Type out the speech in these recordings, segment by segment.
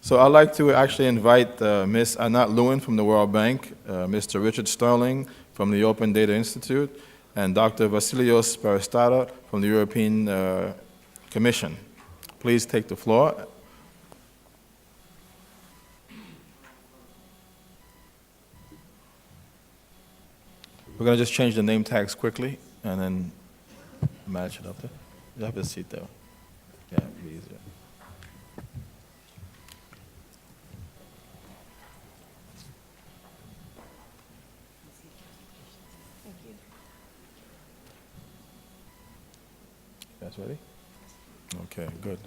So I'd like to actually invite Ms. Anat Lewin from the World Bank, Mr. Richard Sterling from the Open Data Institute, and Dr. Vasilios Peristata from the European Commission. Please take the floor. We're going to just change the name tags quickly and then match it up there. You have a seat there. Yeah, it'll be easier. Thank you. You guys ready? Okay, good.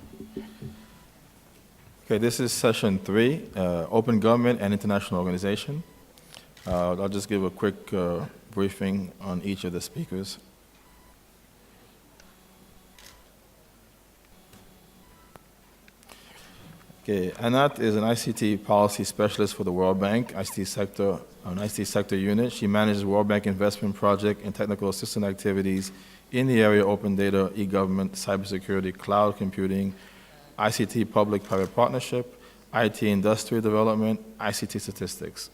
Okay, this is session 3, Open Government and International Organization. I'll just give a quick briefing on each of the speakers. Okay, Anat is an ICT policy specialist for the World Bank, an ICT sector unit. She manages World Bank investment project and technical assistance activities in the area of open data, e-government, cybersecurity, cloud computing, ICT public-private partnership, IT industry development, ICT statistics.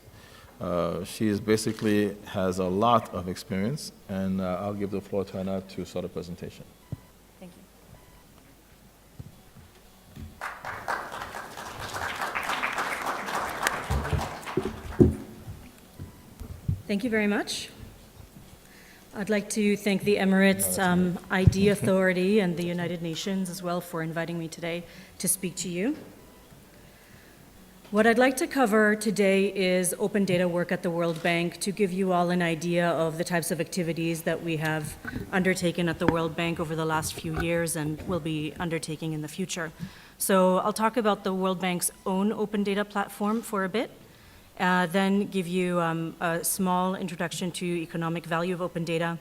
She basically has a lot of experience, and I'll give the floor to Anat to start the presentation. Thank you. Thank you very much. I'd like to thank the Emirates ID Authority and the United Nations as well for inviting me today to speak to you. What I'd like to cover today is open data work at the World Bank to give you all an idea of the types of activities that we have undertaken at the World Bank over the last few years and will be undertaking in the future. So I'll talk about the World Bank's own open data platform for a bit, then give you a small introduction to economic value of open data.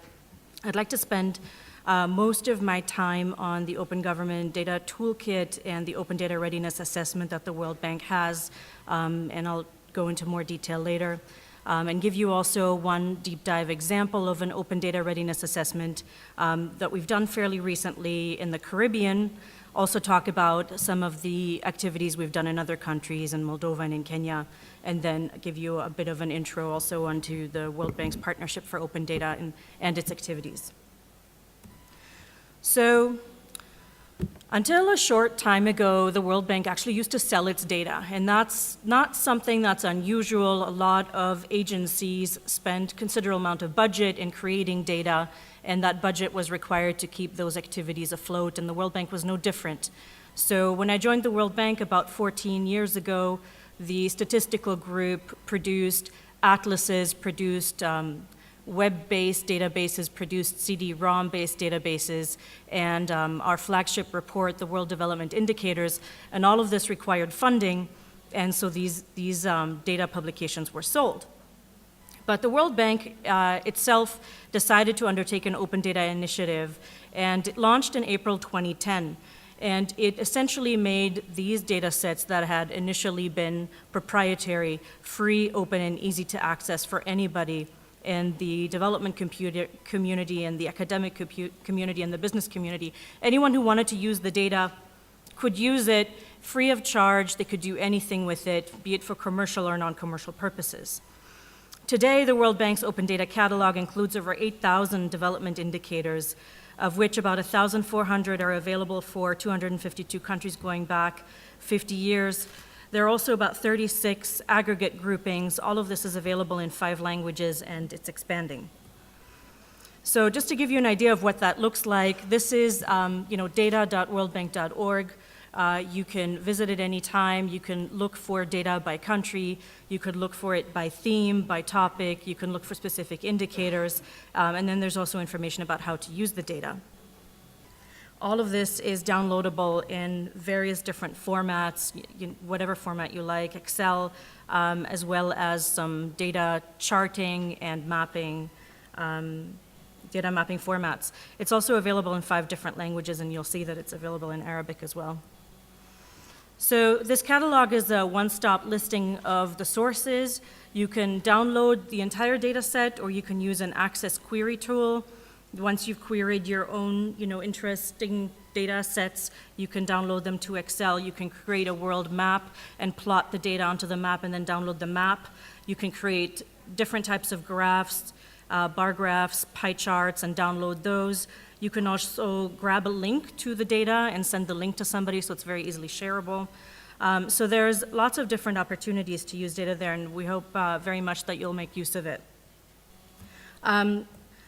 I'd like to spend most of my time on the Open Government Data Toolkit and the Open Data Readiness Assessment that the World Bank has, and I'll go into more detail later, and give you also one deep dive example of an Open Data Readiness Assessment that we've done fairly recently in the Caribbean. Also talk about some of the activities we've done in other countries, in Moldova and in Kenya, and then give you a bit of an intro also onto the World Bank's Partnership for Open Data and its activities. So, until a short time ago, the World Bank actually used to sell its data, and that's not something that's unusual. A lot of agencies spend considerable amount of budget in creating data, and that budget was required to keep those activities afloat, and the World Bank was no different. So when I joined the World Bank about 14 years ago, the statistical group produced atlases, produced web-based databases, produced CD-ROM-based databases, and our flagship report, the World Development Indicators, and all of this required funding, and so these data publications were sold. But the World Bank itself decided to undertake an open data initiative, and it launched in April 2010. And it essentially made these data sets that had initially been proprietary, free, open, and easy to access for anybody in the development community and the academic community and the business community. Anyone who wanted to use the data could use it free of charge. They could do anything with it, be it for commercial or non-commercial purposes. Today, the World Bank's Open Data Catalog includes over 8,000 development indicators, of which about 1,400 are available for 252 countries going back 50 years. There are also about 36 aggregate groupings. All of this is available in 5 languages, and it's expanding. So just to give you an idea of what that looks like, this is data.worldbank.org. You can visit it anytime. You can look for data by country. You could look for it by theme, by topic. You can look for specific indicators. And then there's also information about how to use the data. All of this is downloadable in various different formats, whatever format you like, Excel, as well as some data charting and mapping, data mapping formats. It's also available in 5 different languages, and you'll see that it's available in Arabic as well. So this catalog is a one-stop listing of the sources. You can download the entire data set, or you can use an access query tool. Once you've queried your own interesting data sets, you can download them to Excel, you can create a world map and plot the data onto the map and then download the map. You can create different types of graphs, bar graphs, pie charts, and download those. You can also grab a link to the data and send the link to somebody, so it's very easily shareable. So there's lots of different opportunities to use data there, and we hope very much that you'll make use of it.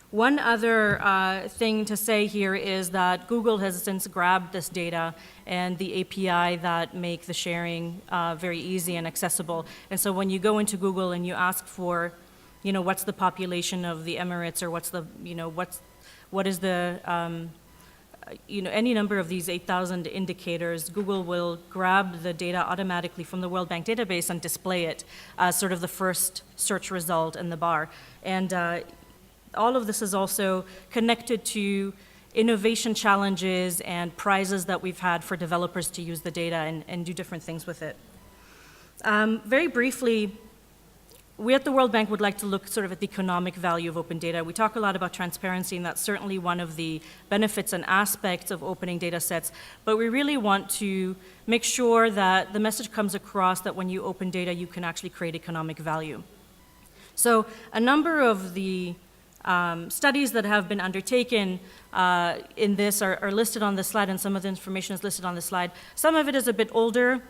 One other thing to say here is that Google has since grabbed this data and the API that make the sharing very easy and accessible. And so when you go into Google and you ask for, what's the population of the Emirates, or what's the, what is the, any number of these 8,000 indicators, Google will grab the data automatically from the World Bank database and display it as sort of the first search result in the bar. And all of this is also connected to innovation challenges and prizes that we've had for developers to use the data and do different things with it. Very briefly, we at the World Bank would like to look sort of at the economic value of open data. We talk a lot about transparency, and that's certainly one of the benefits and aspects of opening data sets, but we really want to make sure that the message comes across that when you open data, you can actually create economic value. So a number of the studies that have been undertaken in this are listed on the slide, and some of the information is listed on the slide. Some of it is a bit older.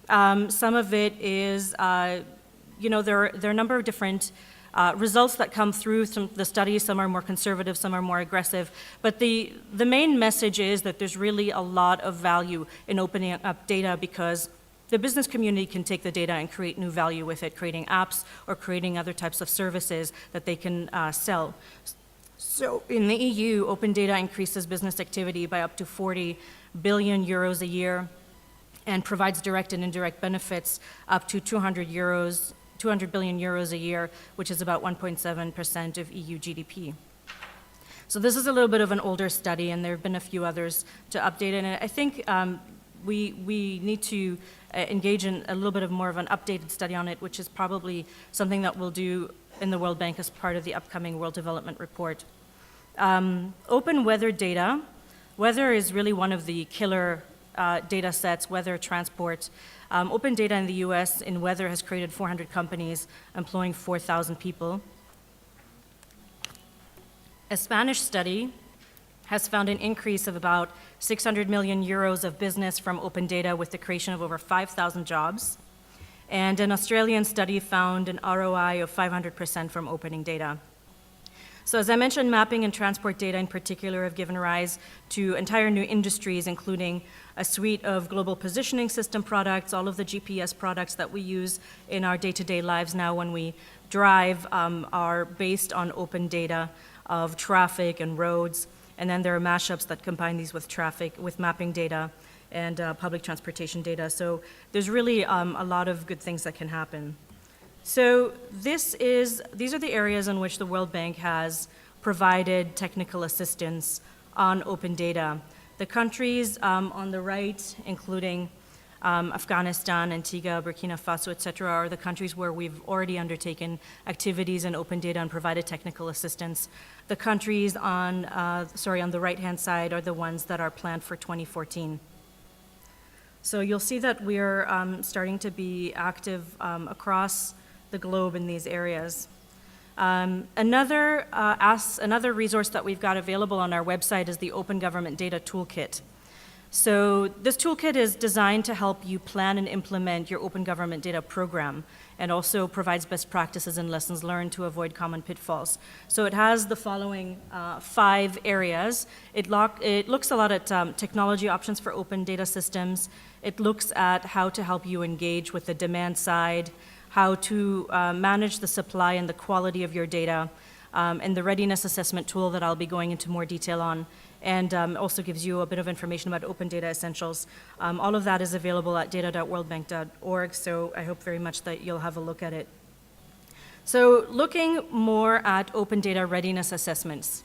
Some of it is, there are a number of different results that come through the studies. Some are more conservative, some are more aggressive. But the main message is that there's really a lot of value in opening up data, because the business community can take the data and create new value with it, creating apps or creating other types of services that they can sell. So in the EU, open data increases business activity by up to 40 billion euros a year and provides direct and indirect benefits up to 200 billion euros a year, which is about 1.7% of EU GDP. So this is a little bit of an older study, and there have been a few others to update it. And I think we need to engage in a little bit of more of an updated study on it, which is probably something that we'll do in the World Bank as part of the upcoming World Development Report. Open weather data. Weather is really one of the killer data sets, weather, transport. Open data in the US in weather has created 400 companies employing 4,000 people. A Spanish study has found an increase of about 600 million euros of business from open data, with the creation of over 5,000 jobs. And an Australian study found an ROI of 500% from opening data. So as I mentioned, mapping and transport data in particular have given rise to entire new industries, including a suite of global positioning system products. All of the GPS products that we use in our day-to-day lives now when we drive are based on open data of traffic and roads. And then there are mashups that combine these with mapping data and public transportation data. So there's really a lot of good things that can happen. So these are the areas in which the World Bank has provided technical assistance on open data. The countries on the right, including Afghanistan, Antigua, Burkina Faso, et cetera, are the countries where we've already undertaken activities in open data and provided technical assistance. The countries on the right-hand side are the ones that are planned for 2014. So you'll see that we're starting to be active across the globe in these areas. Another resource that we've got available on our website is the Open Government Data Toolkit. So this toolkit is designed to help you plan and implement your open government data program, and also provides best practices and lessons learned to avoid common pitfalls. So it has the following 5 areas. It looks a lot at technology options for open data systems. It looks at how to help you engage with the demand side, how to manage the supply and the quality of your data, and the readiness assessment tool that I'll be going into more detail on, and also gives you a bit of information about open data essentials. All of that is available at data.worldbank.org, so I hope very much that you'll have a look at it. So looking more at open data readiness assessments.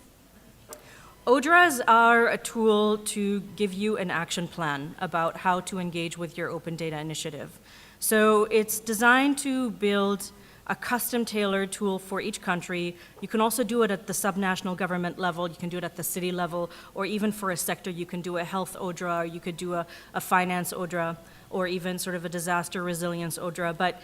ODRAs are a tool to give you an action plan about how to engage with your open data initiative. So it's designed to build a custom-tailored tool for each country. You can also do it at the subnational government level, you can do it at the city level, or even for a sector, you can do a health ODRA, or you could do a finance ODRA, or even sort of a disaster resilience ODRA. But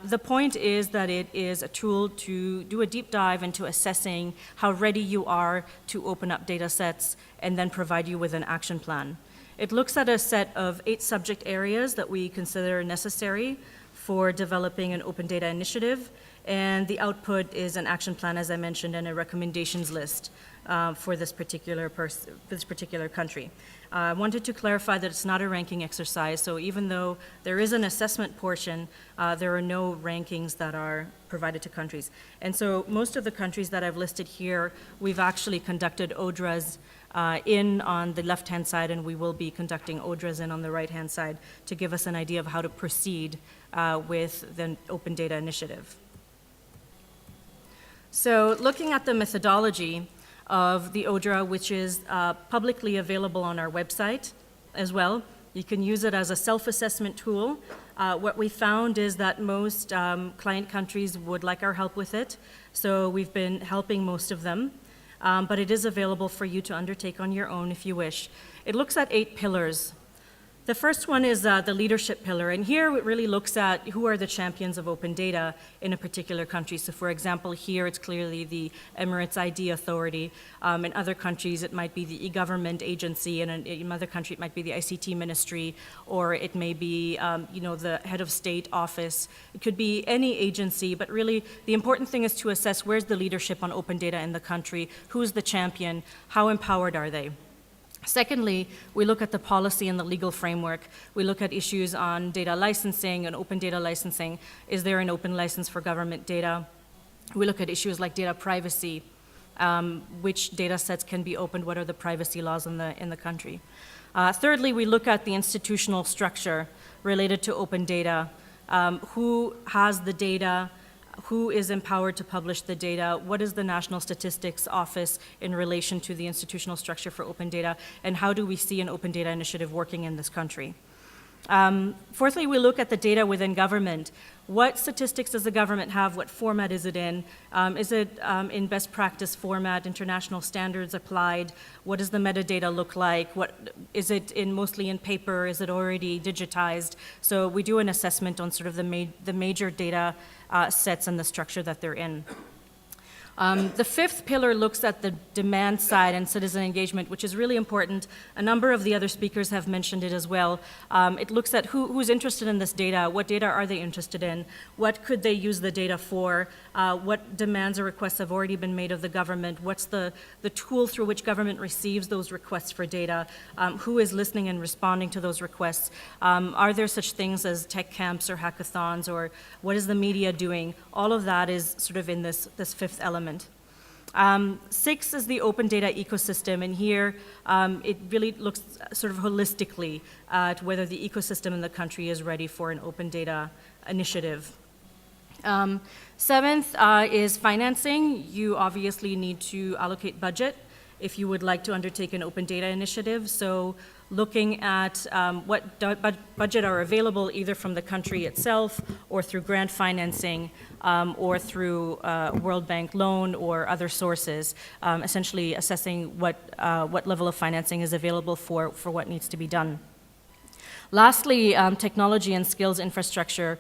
the point is that it is a tool to do a deep dive into assessing how ready you are to open up data sets and then provide you with an action plan. It looks at a set of 8 subject areas that we consider necessary for developing an open data initiative, and the output is an action plan, as I mentioned, and a recommendations list for this particular country. I wanted to clarify that it's not a ranking exercise, so even though there is an assessment portion, there are no rankings that are provided to countries. And so most of the countries that I've listed here, we've actually conducted ODRAs in on the left-hand side, and we will be conducting ODRAs in on the right-hand side to give us an idea of how to proceed with the Open Data Initiative. So looking at the methodology of the ODRA, which is publicly available on our website as well. You can use it as a self-assessment tool. What we found is that most client countries would like our help with it, so we've been helping most of them, but it is available for you to undertake on your own if you wish. It looks at 8 pillars. The first one is the leadership pillar, and here it really looks at who are the champions of open data in a particular country. So for example, here it's clearly the Emirates ID Authority. In other countries, it might be the e-government agency, and in another country, it might be the ICT ministry, or it may be the head of state office. It could be any agency, but really the important thing is to assess where's the leadership on open data in the country, who's the champion, how empowered are they? Secondly, we look at the policy and the legal framework. We look at issues on data licensing and open data licensing. Is there an open license for government data? We look at issues like data privacy, which data sets can be opened, what are the privacy laws in the country. Thirdly, we look at the institutional structure related to open data. Who has the data? Who is empowered to publish the data? What is the National Statistics Office in relation to the institutional structure for open data? And how do we see an open data initiative working in this country? Fourthly, we look at the data within government. What statistics does the government have? What format is it in? Is it in best practice format, international standards applied? What does the metadata look like? Is it mostly in paper? Is it already digitized? So we do an assessment on sort of the major data sets and the structure that they're in. The fifth pillar looks at the demand side and citizen engagement, which is really important. A number of the other speakers have mentioned it as well. It looks at who's interested in this data, what data are they interested in, what could they use the data for, what demands or requests have already been made of the government, what's the tool through which government receives those requests for data, who is listening and responding to those requests, are there such things as tech camps or hackathons, or what is the media doing? All of that is sort of in this fifth element. 6 is the open data ecosystem, and here it really looks sort of holistically at whether the ecosystem in the country is ready for an open data initiative. 7th is financing. You obviously need to allocate budget if you would like to undertake an open data initiative. So looking at what budget are available either from the country itself or through grant financing or through World Bank loan or other sources, essentially assessing what level of financing is available for what needs to be done. Lastly, technology and skills infrastructure.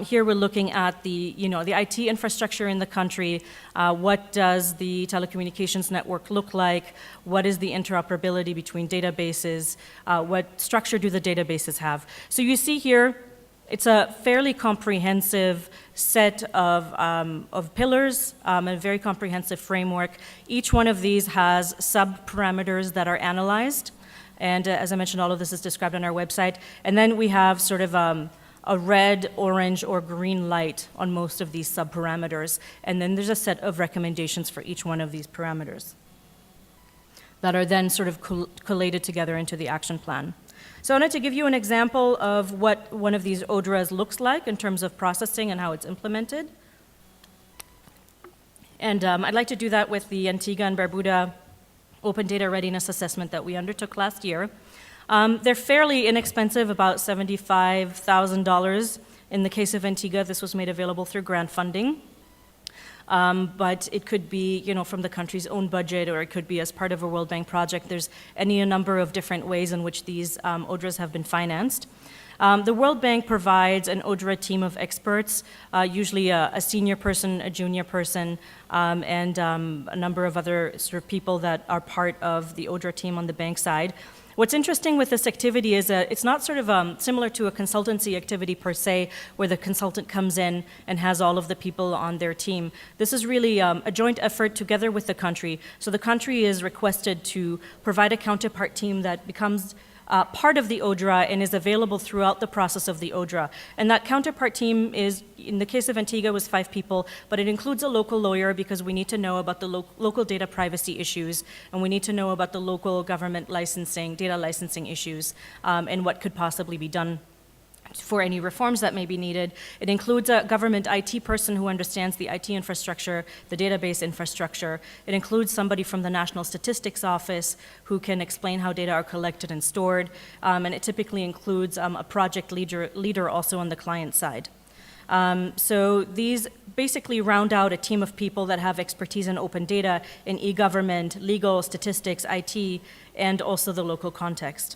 Here we're looking at the IT infrastructure in the country. What does the telecommunications network look like? What is the interoperability between databases? What structure do the databases have? So you see here, it's a fairly comprehensive set of pillars, a very comprehensive framework. Each one of these has sub-parameters that are analyzed. And as I mentioned, all of this is described on our website. And then we have sort of a red, orange, or green light on most of these sub-parameters. And then there's a set of recommendations for each one of these parameters that are then sort of collated together into the action plan. So I wanted to give you an example of what one of these ODRAs looks like in terms of processing and how it's implemented. And I'd like to do that with the Antigua and Barbuda Open Data Readiness Assessment that we undertook last year. They're fairly inexpensive, about $75,000 In the case of Antigua, this was made available through grant funding. But it could be, from the country's own budget, or it could be as part of a World Bank project. There's a number of different ways in which these ODRAs have been financed. The World Bank provides an ODRA team of experts, usually a senior person, a junior person, and a number of other sort of people that are part of the ODRA team on the bank side. What's interesting with this activity is that it's not sort of similar to a consultancy activity per se, where the consultant comes in and has all of the people on their team. This is really a joint effort together with the country. So the country is requested to provide a counterpart team that becomes part of the ODRA and is available throughout the process of the ODRA. And that counterpart team is, in the case of Antigua, was 5 people, but it includes a local lawyer because we need to know about the local data privacy issues, and we need to know about the local government licensing, data licensing issues, and what could possibly be done for any reforms that may be needed. It includes a government IT person who understands the IT infrastructure, the database infrastructure. It includes somebody from the National Statistics Office who can explain how data are collected and stored, and it typically includes a project leader also on the client side. So these basically round out a team of people that have expertise in open data, in e-government, legal, statistics, IT, and also the local context.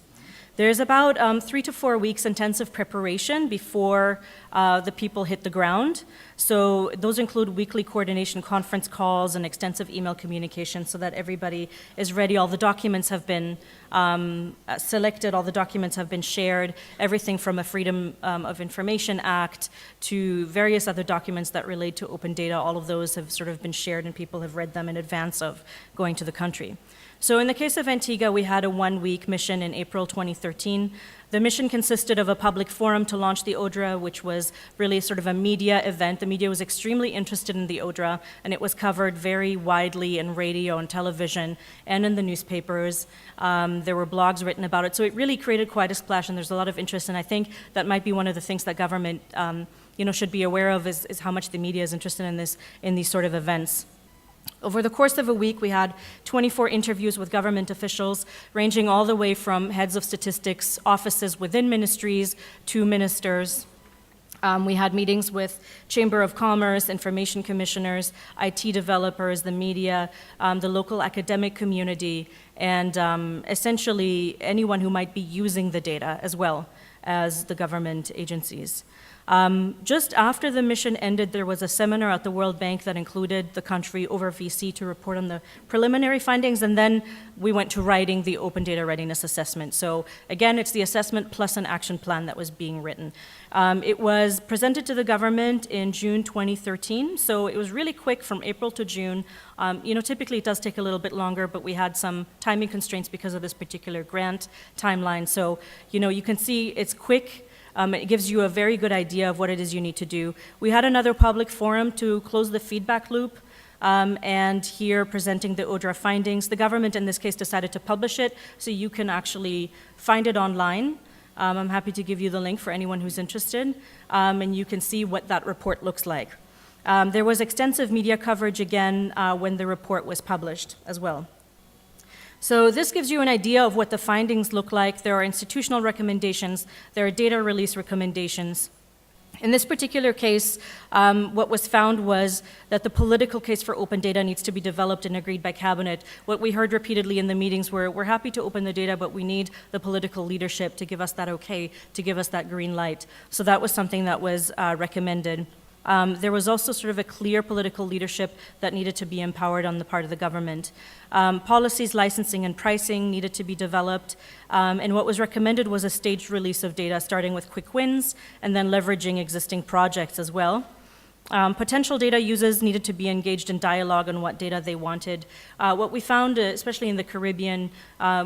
There's about 3 to 4 weeks intensive preparation before the people hit the ground. So those include weekly coordination conference calls and extensive email communication so that everybody is ready. All the documents have been selected, all the documents have been shared, everything from a Freedom of Information Act to various other documents that relate to open data. All of those have sort of been shared and people have read them in advance of going to the country. So in the case of Antigua, we had a 1-week mission in April 2013. The mission consisted of a public forum to launch the ODRA, which was really sort of a media event. The media was extremely interested in the ODRA, and it was covered very widely in radio and television and in the newspapers. There were blogs written about it. So it really created quite a splash, and there's a lot of interest. And I think that might be one of the things that government should be aware of is how much the media is interested in these sort of events. Over the course of a week, we had 24 interviews with government officials, ranging all the way from heads of statistics offices within ministries to ministers. We had meetings with Chamber of Commerce, information commissioners, IT developers, the media, the local academic community, and essentially anyone who might be using the data as well as the government agencies. Just after the mission ended, there was a seminar at the World Bank that included the country over VC to report on the preliminary findings, and then we went to writing the Open Data Readiness Assessment. So again, it's the assessment plus an action plan that was being written. It was presented to the government in June 2013, so it was really quick from April to June. Typically it does take a little bit longer, but we had some timing constraints because of this particular grant timeline. So, you can see it's quick. It gives you a very good idea of what it is you need to do. We had another public forum to close the feedback loop, and here presenting the ODRA findings. The government in this case decided to publish it, so you can actually find it online. I'm happy to give you the link for anyone who's interested, and you can see what that report looks like. There was extensive media coverage again when the report was published as well. So this gives you an idea of what the findings look like. There are institutional recommendations, there are data release recommendations. In this particular case, what was found was that the political case for open data needs to be developed and agreed by cabinet. What we heard repeatedly in the meetings were, we're happy to open the data, but we need the political leadership to give us that okay, to give us that green light. So that was something that was recommended. There was also sort of a clear political leadership that needed to be empowered on the part of the government. Policies, licensing, and pricing needed to be developed, and what was recommended was a staged release of data, starting with quick wins and then leveraging existing projects as well. Potential data users needed to be engaged in dialogue on what data they wanted. What we found, especially in the Caribbean,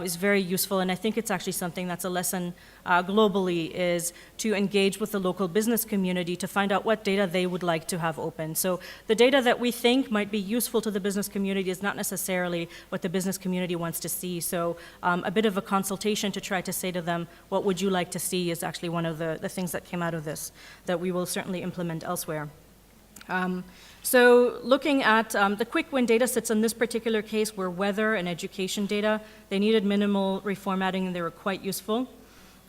is very useful, and I think it's actually something that's a lesson globally, is to engage with the local business community to find out what data they would like to have open. So the data that we think might be useful to the business community is not necessarily what the business community wants to see. So a bit of a consultation to try to say to them, what would you like to see, is actually one of the things that came out of this that we will certainly implement elsewhere. So looking at the quick win data sets in this particular case were weather and education data. They needed minimal reformatting and they were quite useful.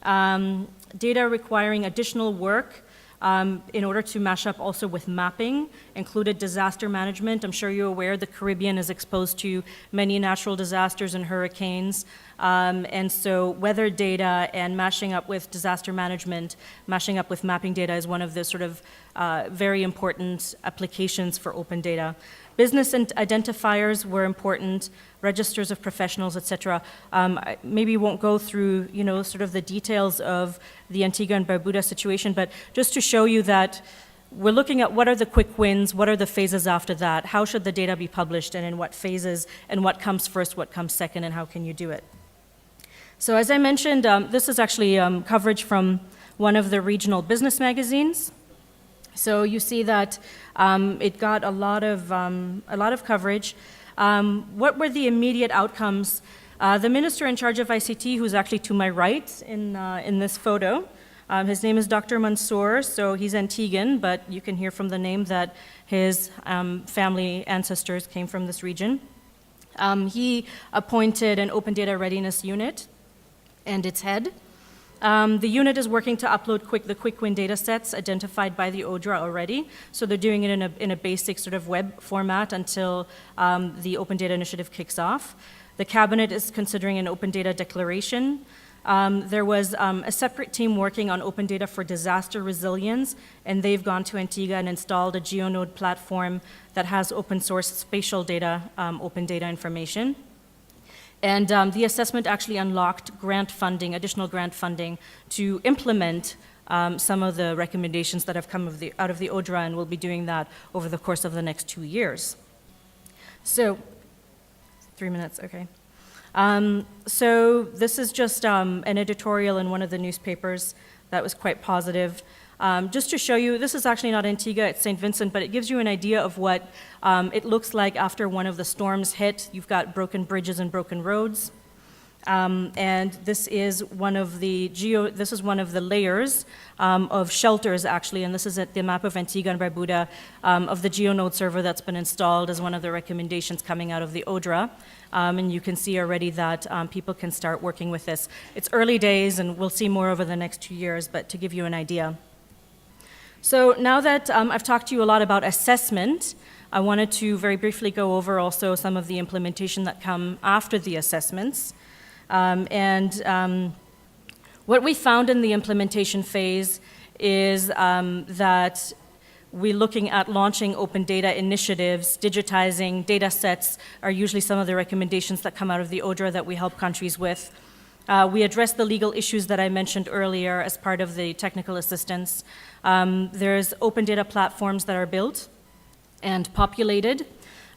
Data requiring additional work in order to mash up also with mapping, included disaster management. I'm sure you're aware the Caribbean is exposed to many natural disasters and hurricanes. And so weather data and mashing up with disaster management, mashing up with mapping data is one of the sort of very important applications for open data. Business identifiers were important, registers of professionals, et cetera. I maybe won't go through, sort of the details of the Antigua and Barbuda situation, but just to show you that we're looking at what are the quick wins, what are the phases after that, how should the data be published, and in what phases, and what comes first, what comes second, and how can you do it. So as I mentioned, this is actually coverage from one of the regional business magazines. So you see that it got a lot of coverage. What were the immediate outcomes? The minister in charge of ICT, who's actually to my right in this photo, his name is Dr. Mansour, so he's Antiguan, but you can hear from the name that his family ancestors came from this region. He appointed an open data readiness unit and its head. The unit is working to upload the quick win data sets identified by the ODRA already. So they're doing it in a basic sort of web format until the Open Data Initiative kicks off. The cabinet is considering an open data declaration. There was a separate team working on open data for disaster resilience, and they've gone to Antigua and installed a GeoNode platform that has open source spatial data, open data information. And the assessment actually unlocked grant funding, additional grant funding, to implement some of the recommendations that have come out of the ODRA, and we'll be doing that over the course of the next 2 years. So, 3 minutes, okay. So this is just an editorial in one of the newspapers that was quite positive. Just to show you, this is actually not Antigua, it's St. Vincent, but it gives you an idea of what it looks like after one of the storms hit. You've got broken bridges and broken roads. And this is one of the layers of shelters, actually, and this is the map of Antigua and Barbuda of the GeoNode server that's been installed as one of the recommendations coming out of the ODRA. And you can see already that people can start working with this. It's early days, and we'll see more over the next 2 years, but to give you an idea. So now that I've talked to you a lot about assessment, I wanted to very briefly go over also some of the implementation that come after the assessments. What we found in the implementation phase is that we're looking at launching open data initiatives, digitizing data sets are usually some of the recommendations that come out of the ODRA that we help countries with. We address the legal issues that I mentioned earlier as part of the technical assistance. There's open data platforms that are built and populated.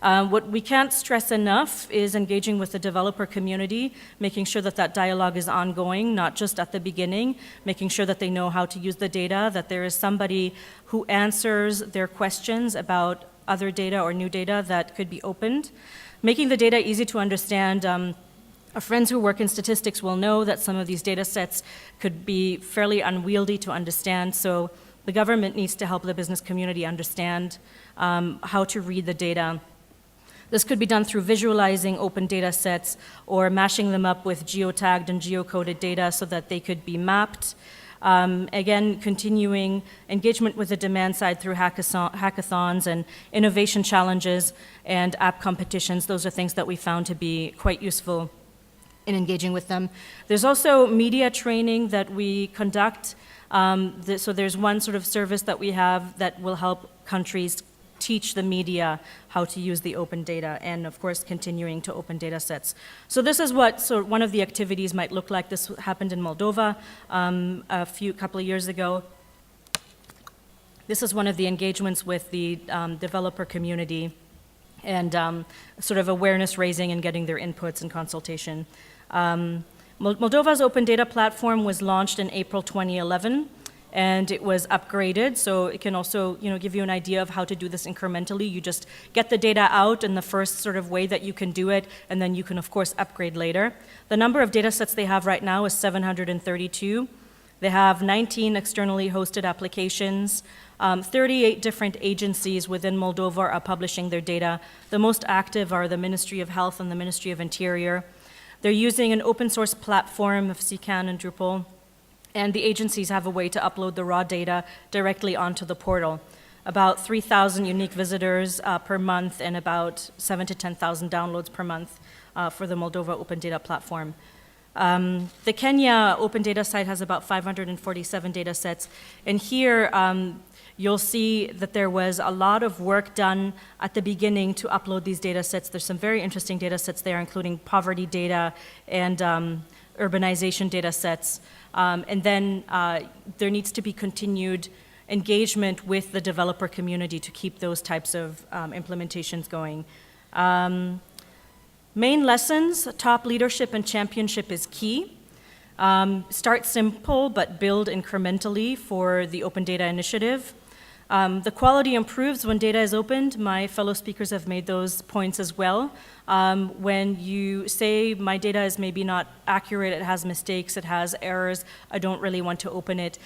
What we can't stress enough is engaging with the developer community, making sure that that dialogue is ongoing, not just at the beginning, making sure that they know how to use the data, that there is somebody who answers their questions about other data or new data that could be opened. Making the data easy to understand. Our friends who work in statistics will know that some of these data sets could be fairly unwieldy to understand, so the government needs to help the business community understand how to read the data. This could be done through visualizing open data sets or mashing them up with geotagged and geocoded data so that they could be mapped. Again, continuing engagement with the demand side through hackathons and innovation challenges and app competitions. Those are things that we found to be quite useful in engaging with them. There's also media training that we conduct. So there's one sort of service that we have that will help countries teach the media how to use the open data, and of course continuing to open data sets. So this is what one of the activities might look like. This happened in Moldova a couple of years ago. This is one of the engagements with the developer community and sort of awareness raising and getting their inputs and consultation. Moldova's open data platform was launched in April 2011. And it was upgraded, so it can also, give you an idea of how to do this incrementally. You just get the data out in the first sort of way that you can do it, and then you can, of course, upgrade later. The number of data sets they have right now is 732. They have 19 externally hosted applications. 38 different agencies within Moldova are publishing their data. The most active are the Ministry of Health and the Ministry of Interior. They're using an open source platform of CCAN and Drupal. and the agencies have a way to upload the raw data directly onto the portal. About 3,000 unique visitors per month and about 7,000 to 10,000 downloads per month for the Moldova Open Data Platform. The Kenya Open Data site has about 547 data sets, and here you'll see that there was a lot of work done at the beginning to upload these data sets. There's some very interesting data sets there, including poverty data and urbanization data sets. And then there needs to be continued engagement with the developer community to keep those types of implementations going. Main lessons: top leadership and championship is key. Start simple, but build incrementally for the Open Data Initiative. The quality improves when data is opened. My fellow speakers have made those points as well. When you say my data is maybe not accurate, it has mistakes, it has errors, I don't really want to open it.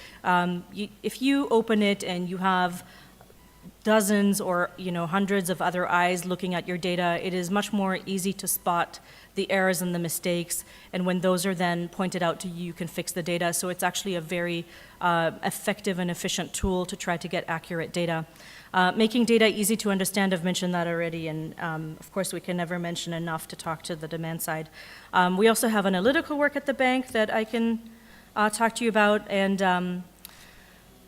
If you open it and you have dozens or hundreds of other eyes looking at your data, it is much more easy to spot the errors and the mistakes, and when those are then pointed out to you, you can fix the data. So it's actually a very effective and efficient tool to try to get accurate data. Making data easy to understand, I've mentioned that already, and of course we can never mention enough to talk to the demand side. We also have analytical work at the bank that I can talk to you about, and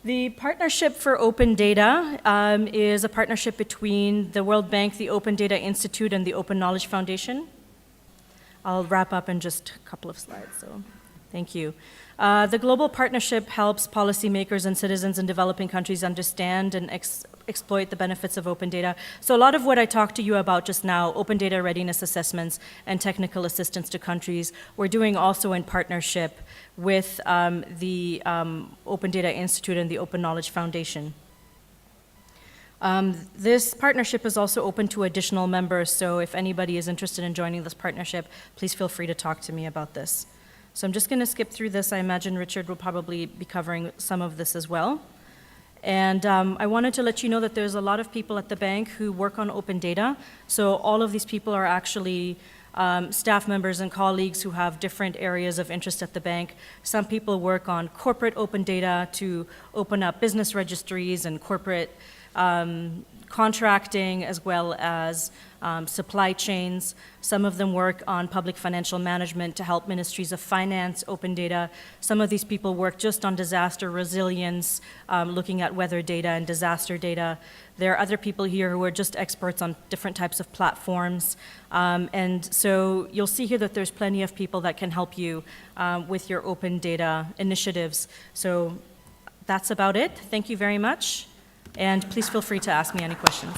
the Partnership for Open Data is a partnership between the World Bank, the Open Data Institute, and the Open Knowledge Foundation. I'll wrap up in just a couple of slides, so thank you. The global partnership helps policymakers and citizens in developing countries understand and exploit the benefits of open data. So a lot of what I talked to you about just now, open data readiness assessments and technical assistance to countries, we're doing also in partnership with the Open Data Institute and the Open Knowledge Foundation. This partnership is also open to additional members, so if anybody is interested in joining this partnership, please feel free to talk to me about this. So I'm just going to skip through this. I imagine Richard will probably be covering some of this as well. And I wanted to let you know that there's a lot of people at the bank who work on open data. So all of these people are actually staff members and colleagues who have different areas of interest at the bank. Some people work on corporate open data to open up business registries and corporate contracting, as well as supply chains. Some of them work on public financial management to help ministries of finance open data. Some of these people work just on disaster resilience, looking at weather data and disaster data. There are other people here who are just experts on different types of platforms. And so you'll see here that there's plenty of people that can help you with your open data initiatives. So that's about it. Thank you very much. And please feel free to ask me any questions.